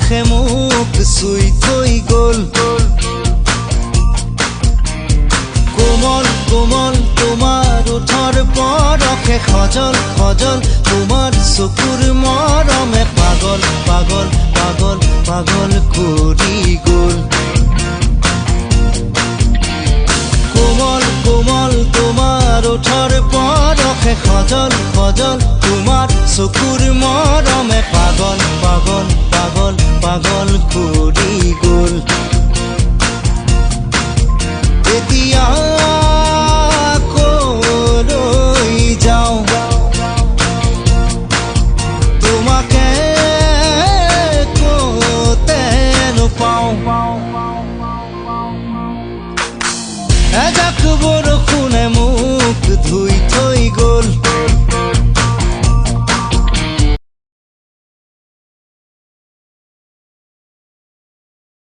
পৰশে মোক চুই থৈ গ'ল। কোমল কোমল তোমাৰ ওঠৰ পৰশে সজল সজল তোমাৰ চকুৰ মৰমে পাগল পাগল পাগল পাগল কৰি গ'ল। কোমল কোমল তোমাৰ ওঠৰ পৰশে সজল সজল তোমাৰ চকুৰ